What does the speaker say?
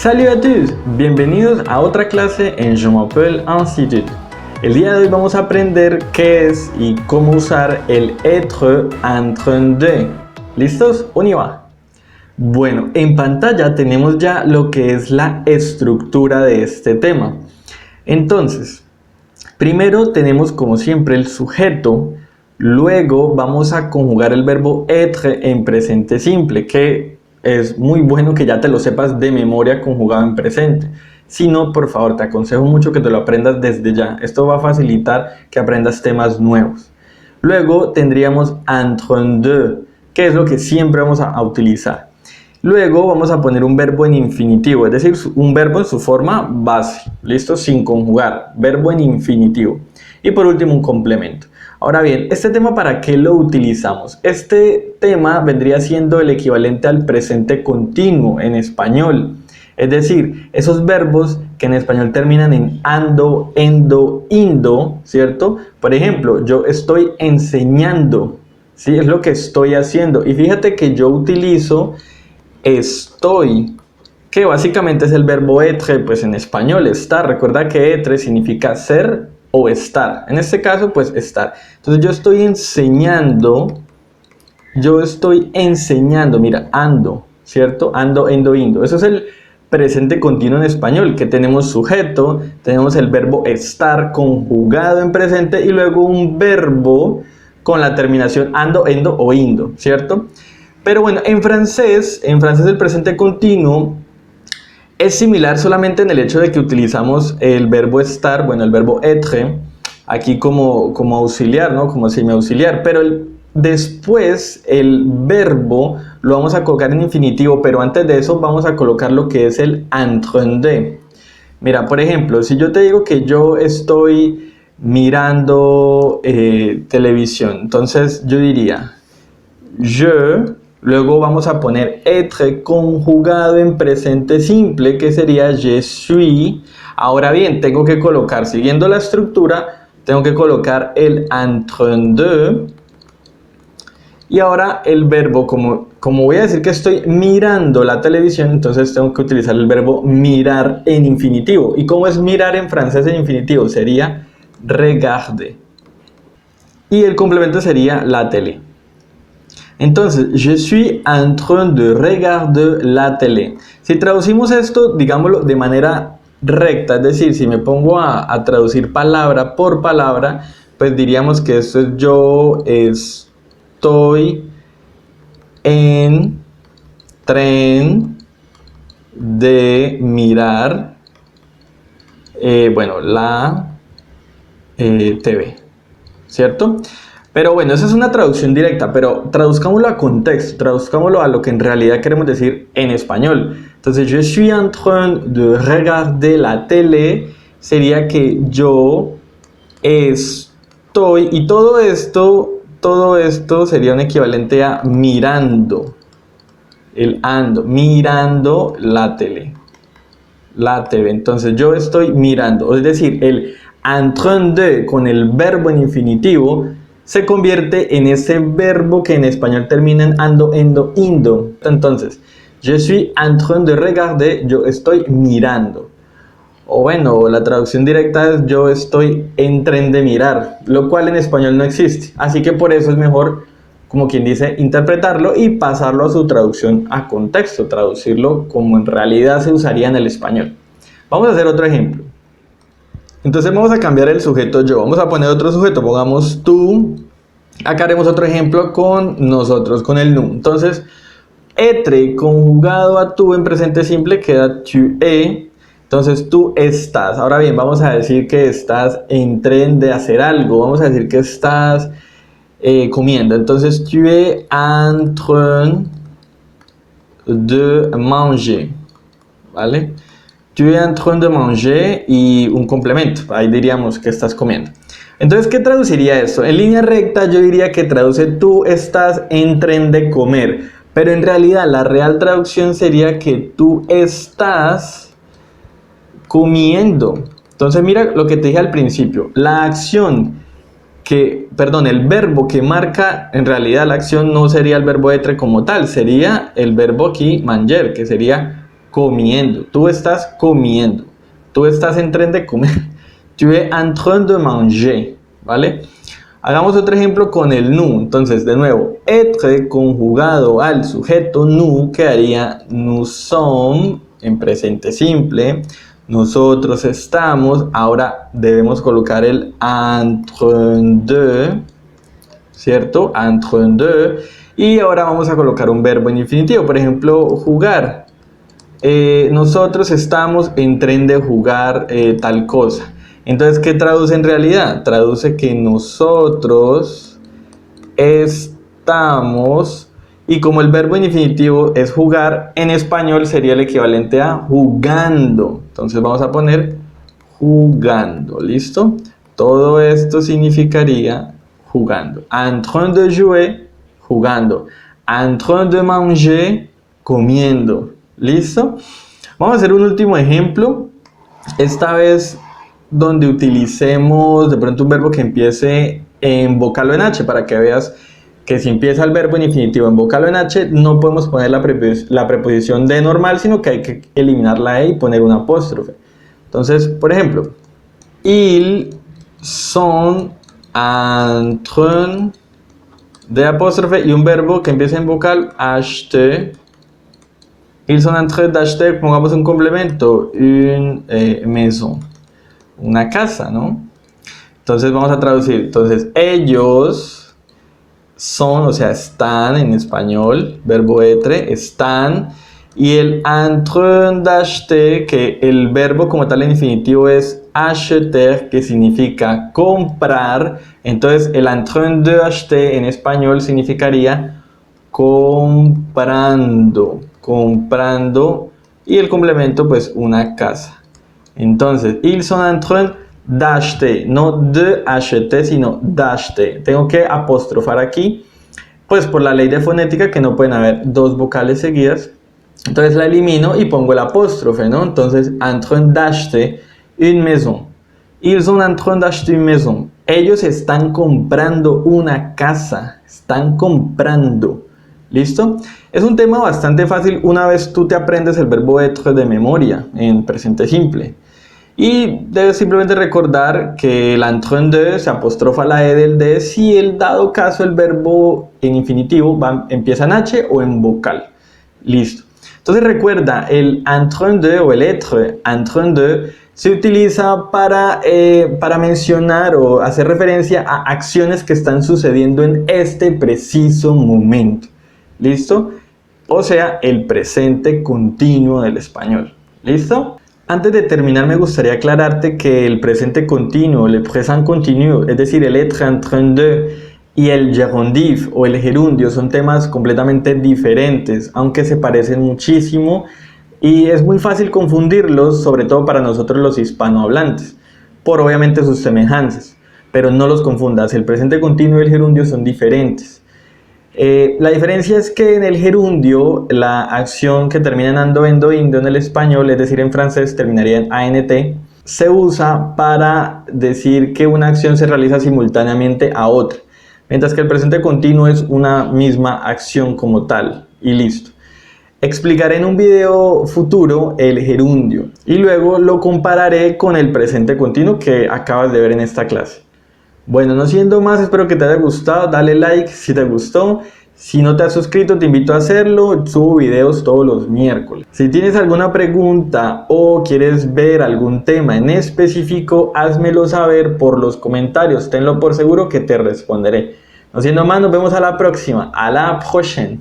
Salut à tous, bienvenidos a otra clase en Je m'appelle Institut. El día de hoy vamos a aprender qué es y cómo usar el être en train de. ¿Listos? On y va. Bueno, en pantalla tenemos ya lo que es la estructura de este tema. Entonces, primero tenemos como siempre el sujeto, luego vamos a conjugar el verbo être en presente simple, que es muy bueno que ya te lo sepas de memoria conjugado en presente. Si no, por favor, te aconsejo mucho que te lo aprendas desde ya. Esto va a facilitar que aprendas temas nuevos. Luego tendríamos en train de, que es lo que siempre vamos a utilizar. Luego vamos a poner un verbo en infinitivo, es decir, un verbo en su forma base, ¿listo? Sin conjugar, verbo en infinitivo. Y por último, un complemento. Ahora bien, ¿este tema para qué lo utilizamos? Este tema vendría siendo el equivalente al presente continuo en español. Es decir, esos verbos que en español terminan en ando, endo, indo, ¿cierto? Por ejemplo, yo estoy enseñando, ¿sí? Es lo que estoy haciendo. Y fíjate que yo utilizo estoy, que básicamente es el verbo être, pues en español estar. Recuerda que être significa ser o estar. En este caso, pues estar. Entonces yo estoy enseñando, mira, ando, ¿cierto? Ando, endo, indo. Eso es el presente continuo en español, que tenemos sujeto, tenemos el verbo estar conjugado en presente y luego un verbo con la terminación ando, endo o indo, ¿cierto? Pero bueno, en francés el presente continuo es similar solamente en el hecho de que utilizamos el verbo estar, bueno, el verbo être, aquí como auxiliar, ¿no? Como semiauxiliar, pero después el verbo lo vamos a colocar en infinitivo, pero antes de eso vamos a colocar lo que es el en train de. Mira, por ejemplo, si yo te digo que yo estoy mirando televisión, entonces yo diría je. Luego vamos a poner être conjugado en presente simple, que sería je suis. Ahora bien, tengo que colocar, siguiendo la estructura, tengo que colocar el en train de. Y ahora el verbo, como voy a decir que estoy mirando la televisión, entonces tengo que utilizar el verbo mirar en infinitivo. ¿Y cómo es mirar en francés en infinitivo? Sería regarder. Y el complemento sería la télé. Entonces, je suis en train de regarder la télé. Si traducimos esto, digámoslo de manera recta, es decir, si me pongo a traducir palabra por palabra, pues diríamos que esto es yo estoy en tren de mirar, la TV, ¿cierto? Pero bueno, esa es una traducción directa, pero traduzcámoslo a contexto, traduzcámoslo a lo que en realidad queremos decir en español. Entonces, je suis en train de regarder la télé sería que yo estoy, y todo esto sería un equivalente a mirando, el ando, mirando la tele, la TV. Entonces, yo estoy mirando, es decir, el en train de con el verbo en infinitivo se convierte en ese verbo que en español termina en ando, endo, indo. Entonces, je suis en train de regarder, yo estoy mirando. O bueno, la traducción directa es yo estoy en tren de mirar, lo cual en español no existe. Así que por eso es mejor, como quien dice, interpretarlo y pasarlo a su traducción a contexto, traducirlo como en realidad se usaría en el español. Vamos a hacer otro ejemplo. Entonces vamos a cambiar el sujeto yo, vamos a poner otro sujeto, pongamos tú. Acá haremos otro ejemplo con nosotros, con el nous. Entonces, être conjugado a tú en presente simple queda tu es. Entonces tú estás. Ahora bien, vamos a decir que estás en tren de hacer algo. Vamos a decir que estás comiendo. Entonces tu es en train de manger, ¿vale? Tu es en train de manger y un complemento. Ahí diríamos que estás comiendo. Entonces, ¿qué traduciría esto? En línea recta yo diría que traduce tú estás en tren de comer. Pero en realidad la real traducción sería que tú estás comiendo. Entonces mira lo que te dije al principio. La acción el verbo que marca en realidad la acción no sería el verbo être como tal. Sería el verbo aquí, manger, que sería comiendo. Tú estás comiendo. Tú estás en tren de comer. Tu es en train de manger, ¿vale? Hagamos otro ejemplo con el nous. Entonces, de nuevo, être conjugado al sujeto nous quedaría nous sommes en presente simple. Nosotros estamos. Ahora debemos colocar el en train de, ¿cierto? En train de. Y ahora vamos a colocar un verbo en infinitivo. Por ejemplo, jugar. Nosotros estamos en tren de jugar tal cosa. Entonces, ¿qué traduce en realidad? Traduce que nosotros estamos, y como el verbo en infinitivo es jugar, en español sería el equivalente a jugando. Entonces vamos a poner jugando, ¿listo? Todo esto significaría jugando. En train de jouer, jugando. En train de manger, comiendo. ¿Listo? Vamos a hacer un último ejemplo. Esta vez donde utilicemos de pronto un verbo que empiece en vocal o en H, para que veas que si empieza el verbo en infinitivo en vocal o en H, no podemos poner la preposición de normal, sino que hay que eliminar la E y poner un apóstrofe. Entonces, por ejemplo, ils sont en train de apóstrofe y un verbo que empiece en vocal, acheter. Ils sont en train d'acheter, pongamos un complemento, une maison. Una casa, ¿no? Entonces vamos a traducir. Entonces, ellos son, o sea, están en español, verbo être, están. Y el en train d'acheter, que el verbo como tal en infinitivo es acheter, que significa comprar. Entonces, el en train de acheter en español significaría comprando. Comprando. Y el complemento, pues, una casa. Entonces, ils sont en train d'acheter, no de acheter, sino d'acheter. Tengo que apostrofar aquí, pues por la ley de fonética que no pueden haber dos vocales seguidas. Entonces la elimino y pongo el apóstrofe, ¿no? Entonces, en train d'acheter une maison. Ils sont en train d'acheter une maison. Ellos están comprando una casa. Están comprando. ¿Listo? Es un tema bastante fácil una vez tú te aprendes el verbo être de memoria en presente simple. Y debes simplemente recordar que el en train de se apostrofa la E del de si el dado caso el verbo en infinitivo empieza en H o en vocal. Listo. Entonces recuerda, el en train de o el être en train de se utiliza para mencionar o hacer referencia a acciones que están sucediendo en este preciso momento. ¿Listo? O sea, el presente continuo del español. ¿Listo? Antes de terminar, me gustaría aclararte que el presente continuo, le présent continu, es decir, el être en train de y el gerundiv o el gerundio son temas completamente diferentes, aunque se parecen muchísimo y es muy fácil confundirlos, sobre todo para nosotros los hispanohablantes, por obviamente sus semejanzas. Pero no los confundas, el presente continuo y el gerundio son diferentes. La diferencia es que en el gerundio la acción que termina en ando, endo, indo en el español, es decir en francés terminaría en ANT, se usa para decir que una acción se realiza simultáneamente a otra, mientras que el presente continuo es una misma acción como tal y listo. Explicaré en un video futuro el gerundio y luego lo compararé con el presente continuo que acabas de ver en esta clase. Bueno, no siendo más, espero que te haya gustado, dale like si te gustó. Si no te has suscrito, te invito a hacerlo, subo videos todos los miércoles. Si tienes alguna pregunta o quieres ver algún tema en específico, házmelo saber por los comentarios, tenlo por seguro que te responderé. No siendo más, nos vemos a la próxima, a la prochaine.